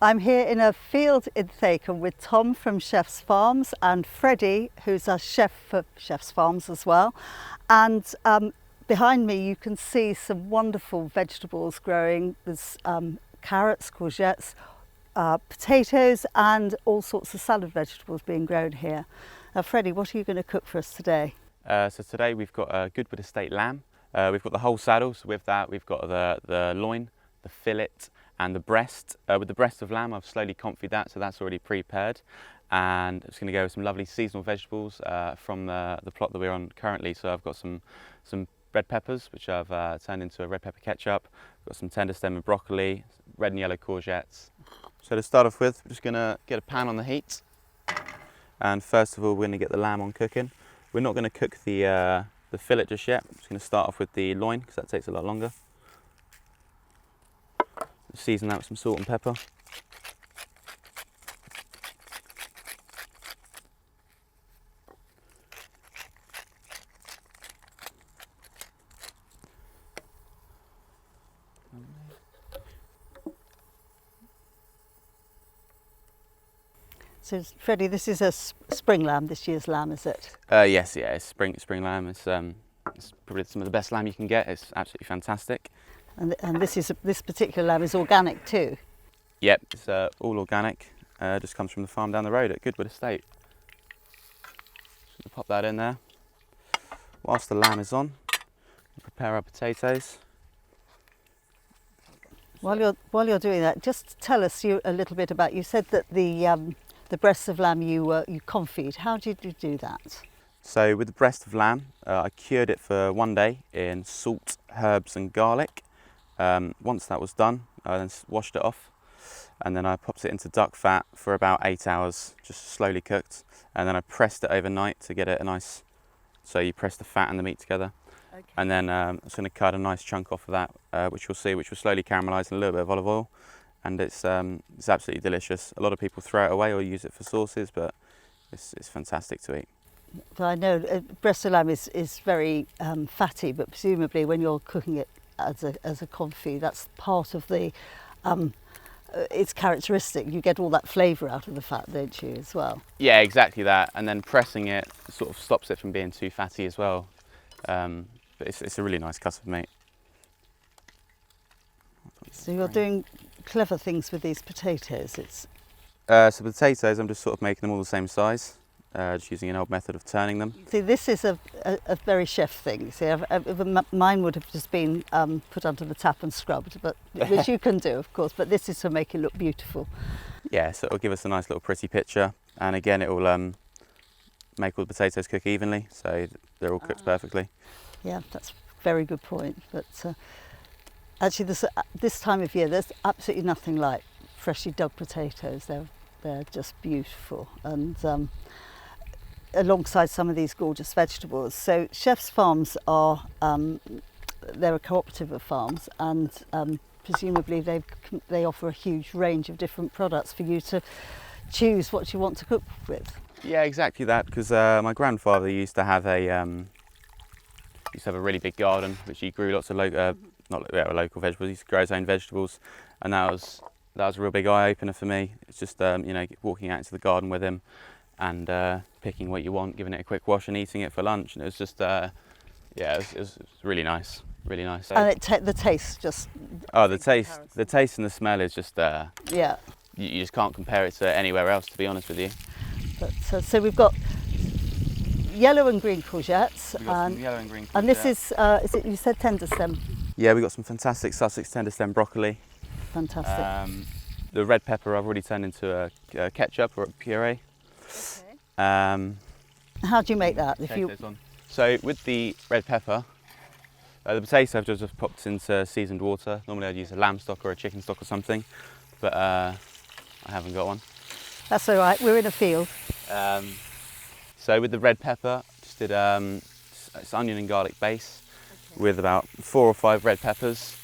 I'm here in a field in Thacombe with Tom from Chef's Farms and Freddie, who's a chef for Chef's Farms as well. And behind me you can see some wonderful vegetables growing. There's carrots, courgettes, potatoes and all sorts of salad vegetables being grown here. Freddie, what are you going to cook for us today? So today we've got a Goodwood Estate lamb. We've got the whole saddle, so with that we've got the loin, the fillet and the breast. With the breast of lamb I've slowly confied that, so that's already prepared. And I'm just going to go with some lovely seasonal vegetables from the plot that we're on currently. So I've got some red peppers, which I've turned into a red pepper ketchup. I've got some tender stem and broccoli, red and yellow courgettes. So to start off with, we're just going to get a pan on the heat. And first of all, we're going to get the lamb on cooking. We're not going to cook the fillet just yet. I'm just going to start off with the loin, because that takes a lot longer. Season that with some salt and pepper. So Freddie, this is a spring lamb, this year's lamb, is it? Yes, yeah, it's spring lamb. It's probably some of the best lamb you can get. It's absolutely fantastic. And this particular lamb is organic too? Yep, it's all organic. Just comes from the farm down the road at Goodwood Estate. Just gonna pop that in there. Whilst the lamb is on, we'll prepare our potatoes. While you're doing that, just tell us a little bit about. You said that the breasts of lamb you confied. How did you do that? So with the breast of lamb, I cured it for 1 day in salt, herbs and garlic. Once that was done, I then washed it off, and then I popped it into duck fat for about 8 hours, just slowly cooked, and then I pressed it overnight to get it a nice, so you press the fat and the meat together. Okay. And then I'm just going to cut a nice chunk off of that, which you'll see, which will slowly caramelise in a little bit of olive oil, and it's absolutely delicious. A lot of people throw it away or use it for sauces, but it's fantastic to eat. But I know breast of lamb is very fatty, but presumably when you're cooking it as a confit, that's part of the its characteristic. You get all that flavour out of the fat, don't you, as well? Yeah, exactly that. And then pressing it sort of stops it from being too fatty as well. But it's a really nice cut of meat. So you're doing clever things with these potatoes. So potatoes, I'm just sort of making them all the same size. Just using an old method of turning them. See, this is a very chef thing. See, mine would have just been put under the tap and scrubbed, but which you can do, of course. But this is to make it look beautiful. Yeah, so it'll give us a nice little pretty picture, and again, it will make all the potatoes cook evenly, so they're all cooked perfectly. Yeah, that's a very good point. But actually, this time of year, there's absolutely nothing like freshly dug potatoes. They're just beautiful, and alongside some of these gorgeous vegetables. So Chef's Farms are they're a cooperative of farms, and presumably they offer a huge range of different products for you to choose what you want to cook with. Yeah, exactly that, because my grandfather used to have a really big garden which he grew lots of local vegetables. He used to grow his own vegetables, and that was a real big eye opener for me. It's just walking out into the garden with him and picking what you want, giving it a quick wash and eating it for lunch, and it was just it was really nice, really nice. And the taste just the taste and the smell is just yeah, you just can't compare it to anywhere else, to be honest with you. But so we've got yellow and green courgettes, and this is it, you said tender stem? Yeah, we've got some fantastic Sussex tender stem broccoli. Fantastic. The red pepper I've already turned into a ketchup or a puree. Okay. How do you make that? So with the red pepper, the potato I've just popped into seasoned water. Normally I'd use a lamb stock or a chicken stock or something, but I haven't got one. That's all right, we're in a field. So with the red pepper, just did it's onion and garlic base, okay, with about 4 or 5 red peppers.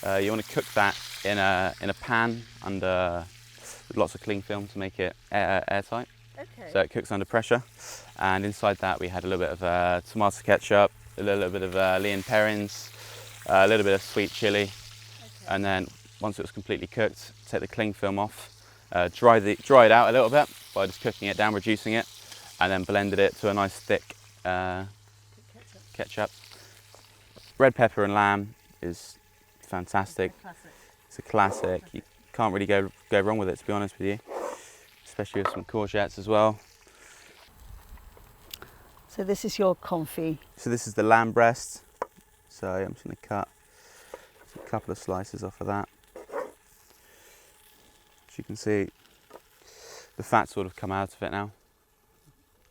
You want to cook that in a pan with lots of cling film to make it airtight. Okay. So it cooks under pressure, and inside that we had a little bit of tomato ketchup, a little bit of Loin Perrins, a little bit of sweet chilli, okay, and then once it was completely cooked, take the cling film off, dry it out a little bit by just cooking it down, reducing it, and then blended it to a nice thick ketchup. Red pepper and lamb is fantastic. It's a classic. You can't really go wrong with it, to be honest with you, especially with some courgettes as well. So this is your confit. So this is the lamb breast. So I'm just going to cut a couple of slices off of that. As you can see, the fat sort of come out of it now.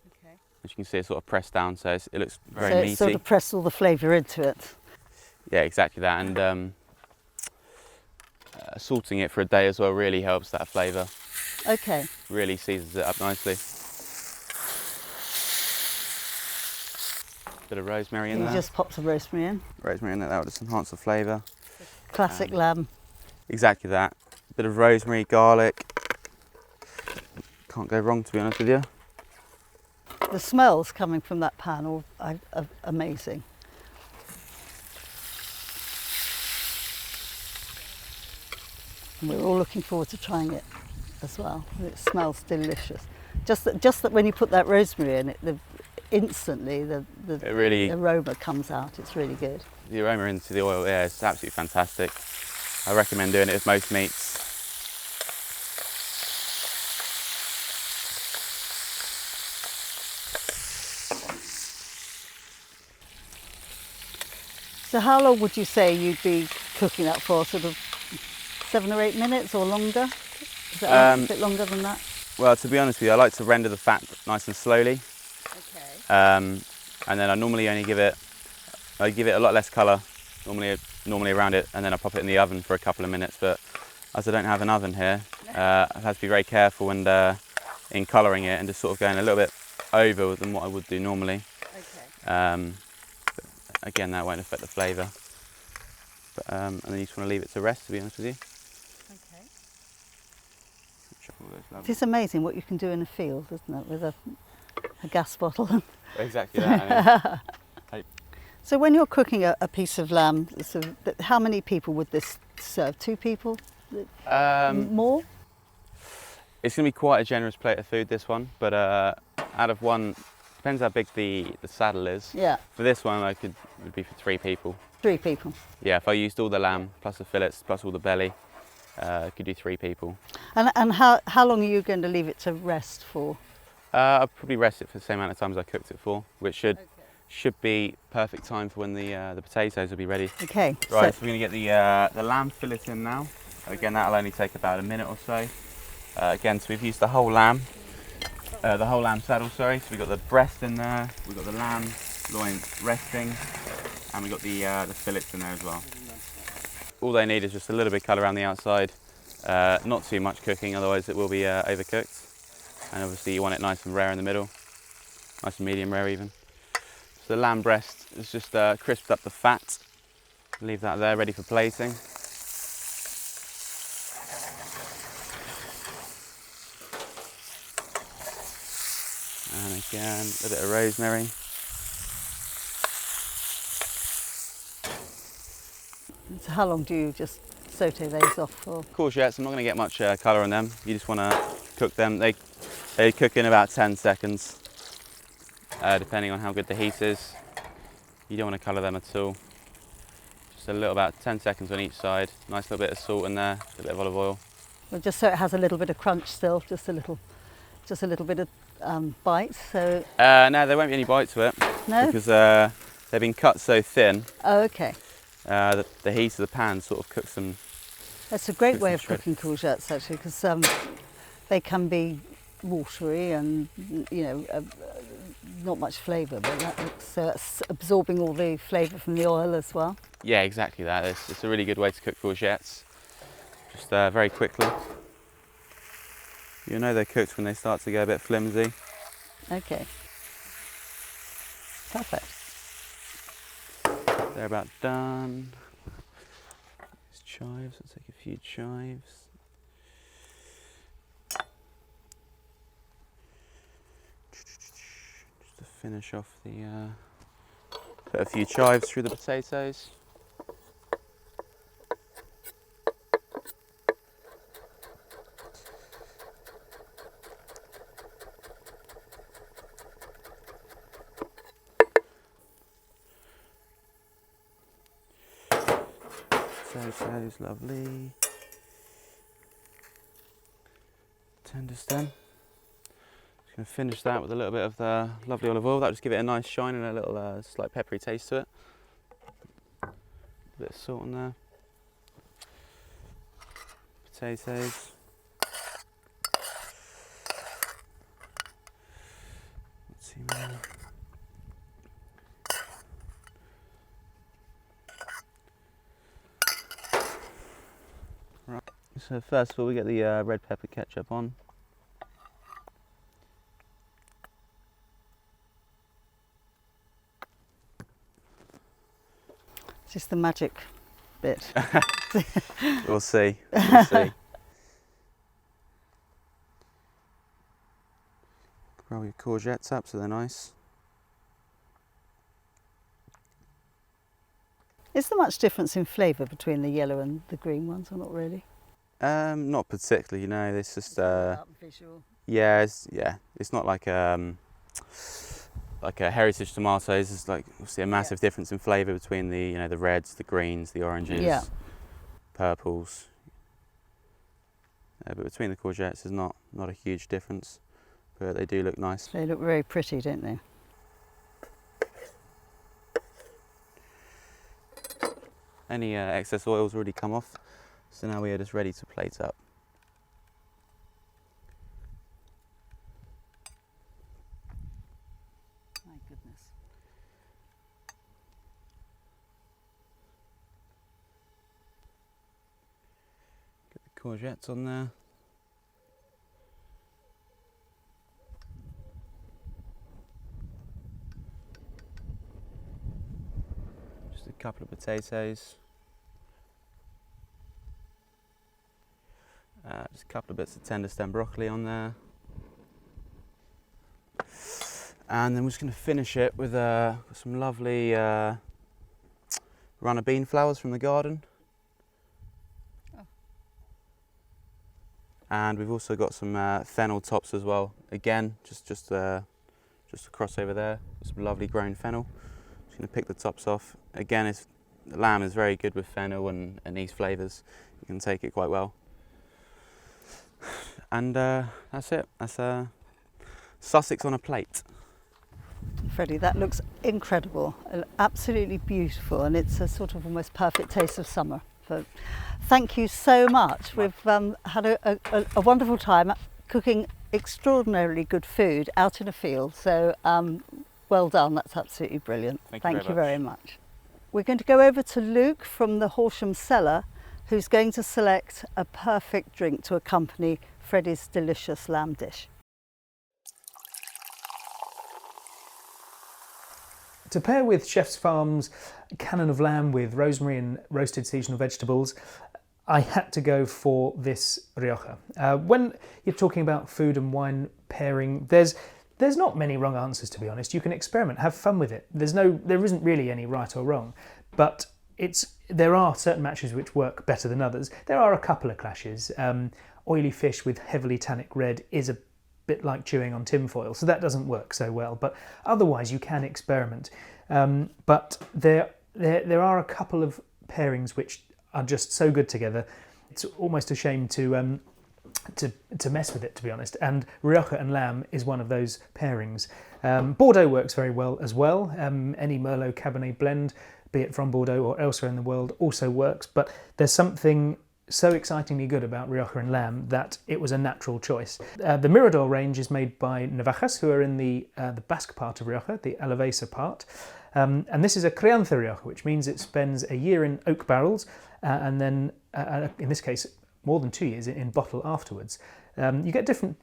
Okay. As you can see, it's sort of pressed down, so it looks very So meaty. it sort of pressed all the flavour into it. Yeah, exactly that. And salting it for a day as well really helps that flavour. Okay. Really seasons it up nicely. Bit of rosemary in You there. just pop some rosemary in. Rosemary in there, that will just enhance the flavour. Classic lamb. Exactly that. Bit of rosemary, garlic. Can't go wrong, to be honest with you. The smells coming from that pan are amazing. And we're all looking forward to trying it as well. It smells delicious. Just that when you put that rosemary in it, instantly the aroma comes out. It's really good. The aroma into the oil, yeah, it's absolutely fantastic. I recommend doing it with most meats. So how long would you say you'd be cooking that for? Sort of 7 or 8 minutes or longer? Is that a bit longer than that? Well, to be honest with you, I like to render the fat nice and slowly. Okay. And then I normally only give it a lot less colour, normally around it, and then I pop it in the oven for a couple of minutes. But as I don't have an oven here, I've had to be very careful and in colouring it and just sort of going a little bit over than what I would do normally. Okay. Again, that won't affect the flavour. But, and then you just want to leave it to rest, to be honest with you. Okay. It's amazing what you can do in a field, isn't it, with a gas bottle. Exactly that. So when you're cooking a piece of lamb, how many people would this serve? 2 people? More? It's going to be quite a generous plate of food, this one, but out of one, depends how big the saddle is. Yeah. For this one, it would be for 3 people. 3 people. Yeah, if I used all the lamb, plus the fillets, plus all the belly, I could do 3 people. And how long are you going to leave it to rest for? I'll probably rest it for the same amount of time as I cooked it for, which should be perfect time for when the potatoes will be ready. Okay. Right, so we're going to get the lamb fillet in now. Again, that'll only take about a minute or so. Again, so we've used the whole lamb saddle, sorry. So we've got the breast in there, we've got the lamb loin resting, and we've got the fillets in there as well. All they need is just a little bit of colour around the outside, not too much cooking, otherwise it will be overcooked. And obviously you want it nice and rare in the middle, nice and medium rare even. So the lamb breast is just crisped up the fat. Leave that there ready for plating. And again, a little bit of rosemary. So how long do you just saute those off for? Courgettes, I'm not going to get much colour on them. You just want to cook them. They cook in about 10 seconds, depending on how good the heat is. You don't want to colour them at all. Just a little, about 10 seconds on each side. Nice little bit of salt in there, a bit of olive oil. Well, just so it has a little bit of crunch still, just a little bit of bite. So. No, there won't be any bite to it. No. Because they've been cut so thin. Oh, okay. The heat of the pan sort of cooks them. That's a great way of cooking courgettes, actually, because they can be watery and not much flavour, but that's absorbing all the flavour from the oil as well. Yeah, exactly that. It's a really good way to cook courgettes. Just very quickly. You'll know they're cooked when they start to get a bit flimsy. Okay. Perfect. They're about done. These chives, let's take a few chives. Just to finish off put a few chives through the potatoes. potatoes, lovely. Tender stem. Just going to finish that with a little bit of the lovely olive oil. That'll just give it a nice shine and a little slight peppery taste to it. A bit of salt on there. Potatoes. Let's see more. Right. So first of all, we get the red pepper ketchup on. It's just the magic bit. We'll see. We'll see. Roll your courgettes up so they're nice. Is there much difference in flavour between the yellow and the green ones, or not really? Not particularly, you know. It's just Visual. yeah, it's not like a heritage tomatoes. It's like obviously a massive difference in flavour between the the reds, the greens, the oranges, purples. But between the courgettes, there's not a huge difference, but they do look nice. They look very pretty, don't they? Any excess oil's already come off, so now we are just ready to plate up. My goodness. Get the courgettes on there. Just a couple of potatoes. Just a couple of bits of tender stem broccoli on there. And then we're just going to finish it with some lovely runner bean flowers from the garden. Oh. And we've also got some fennel tops as well. Again, just across over there, some lovely grown fennel. Just going to pick the tops off. Again, the lamb is very good with fennel and these flavours. You can take it quite well. And that's it. That's Sussex on a plate. Freddie, that looks incredible, absolutely beautiful, and it's a sort of almost perfect taste of summer. So thank you so much. We've had a wonderful time cooking extraordinarily good food out in a field, so well done, that's absolutely brilliant. Thank you very much. We're going to go over to Luke from the Horsham Cellar, who's going to select a perfect drink to accompany Freddie's delicious lamb dish. To pair with Chef's Farm's cannon of lamb with rosemary and roasted seasonal vegetables, I had to go for this Rioja. When you're talking about food and wine pairing, there's not many wrong answers, to be honest. You can experiment, have fun with it. There isn't really any right or wrong, but there are certain matches which work better than others. There are a couple of clashes. Oily fish with heavily tannic red is a bit like chewing on tinfoil, so that doesn't work so well, but otherwise you can experiment. But there are a couple of pairings which are just so good together, it's almost a shame to mess with it, to be honest, and Rioja and lamb is one of those pairings. Bordeaux works very well as well. Any Merlot Cabernet blend, be it from Bordeaux or elsewhere in the world, also works, but there's something so excitingly good about Rioja and lamb that it was a natural choice. The Mirador range is made by Navajas, who are in the Basque part of Rioja, the Alavesa part. And this is a crianza Rioja, which means it spends a year in oak barrels and then, in this case, more than 2 years in bottle afterwards. You get different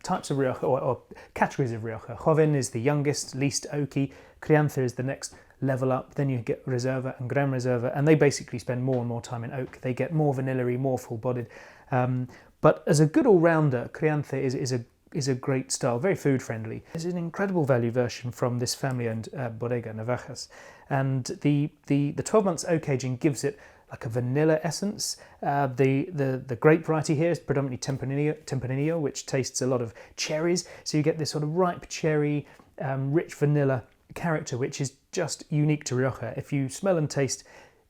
types of Rioja or categories of Rioja. Joven is the youngest, least oaky. Crianza is the next level up. Then you get Reserva and Gran Reserva, and they basically spend more and more time in oak. They get more vanilla-y, more full-bodied. But as a good all-rounder, Crianza is a great style, very food-friendly. There's an incredible value version from this family-owned bodega, Navajas, and the 12 months oak aging gives it like a vanilla essence. The grape variety here is predominantly Tempranillo, which tastes a lot of cherries. So you get this sort of ripe cherry, rich vanilla character, which is just unique to Rioja. If you smell and taste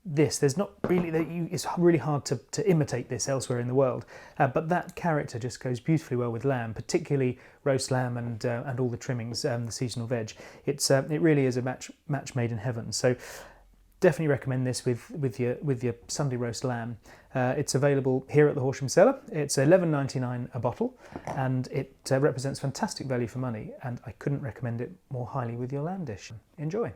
there's not really, it's really hard to imitate this elsewhere in the world, but that character just goes beautifully well with lamb, particularly roast lamb and all the trimmings, the seasonal veg. It really is a match made in heaven. So definitely recommend this with your Sunday roast lamb. It's available here at the Horsham Cellar. It's $11.99 a bottle, and it represents fantastic value for money, and I couldn't recommend it more highly with your lamb dish. Enjoy.